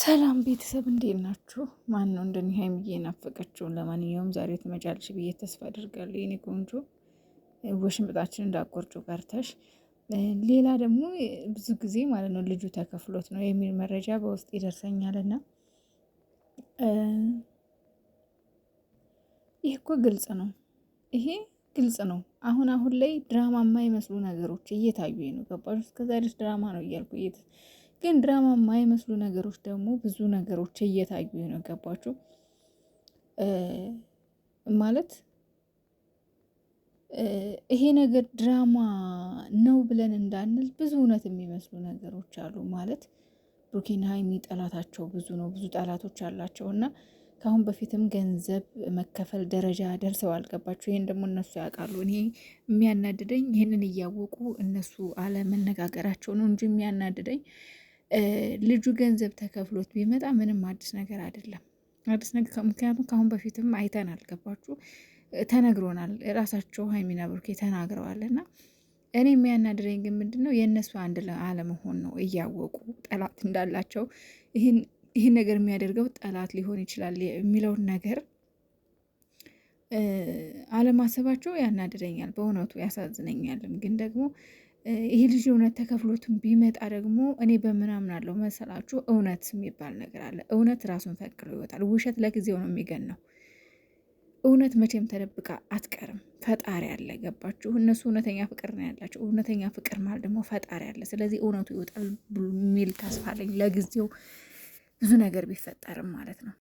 ሰላም ቤተሰብ እንዴት ናችሁ? ማን ነው እንደኔ ሀይሚዬ ናፈቀችውን? ለማንኛውም ዛሬ ትመጫለሽ ብዬ ተስፋ አደርጋለሁ የኔ ቆንጆ። ወሽንብጣችን እንዳቆርጩ ቀርተሽ። ሌላ ደግሞ ብዙ ጊዜ ማለት ነው ልጁ ተከፍሎት ነው የሚል መረጃ በውስጥ ይደርሰኛልና ይህ እኮ ግልጽ ነው። ይሄ ግልጽ ነው። አሁን ላይ ድራማ የማይመስሉ ነገሮች እየታዩ ነው። ገባሽ? እስከዛሬ ድራማ ነው እያልኩ ግን ድራማ የማይመስሉ ነገሮች ደግሞ ብዙ ነገሮች እየታዩ ነው። ገባችሁ? ማለት ይሄ ነገር ድራማ ነው ብለን እንዳንል ብዙ እውነት የሚመስሉ ነገሮች አሉ። ማለት ብሩኬና ሀይሚ ጠላታቸው ብዙ ነው። ብዙ ጠላቶች አላቸው እና ከአሁን በፊትም ገንዘብ መከፈል ደረጃ ደርሰው አልገባቸው። ይህን ደግሞ እነሱ ያውቃሉ። እኔ የሚያናድደኝ ይህንን እያወቁ እነሱ አለመነጋገራቸው ነው እንጂ የሚያናድደኝ ልጁ ገንዘብ ተከፍሎት ቢመጣ ምንም አዲስ ነገር አይደለም። አዲስ ነገር ምክንያቱም ከአሁን በፊትም አይተን አልገባችሁ ተነግሮናል። ራሳቸው ሀይሚና ብሩኬ ተናግረዋል። እና እኔ የሚያናድረኝ ግን ምንድን ነው የእነሱ አንድ አለመሆን ነው። እያወቁ ጠላት እንዳላቸው ይህን ነገር የሚያደርገው ጠላት ሊሆን ይችላል የሚለውን ነገር አለማሰባቸው ያናድረኛል። በእውነቱ ያሳዝነኛልም። ግን ደግሞ ይህ ልጅ እውነት ተከፍሎትም ቢመጣ ደግሞ እኔ በምን አምናለሁ መሰላችሁ? እውነት የሚባል ነገር አለ። እውነት ራሱን ፈቅሎ ይወጣል። ውሸት ለጊዜው ነው የሚገናው። እውነት መቼም ተደብቃ አትቀርም። ፈጣሪ አለ። ገባችሁ? እነሱ እውነተኛ ፍቅር ነው ያላቸው። እውነተኛ ፍቅር ማለት ደግሞ ፈጣሪ አለ። ስለዚህ እውነቱ ይወጣል የሚል ተስፋ አለኝ። ለጊዜው ብዙ ነገር ቢፈጠርም ማለት ነው።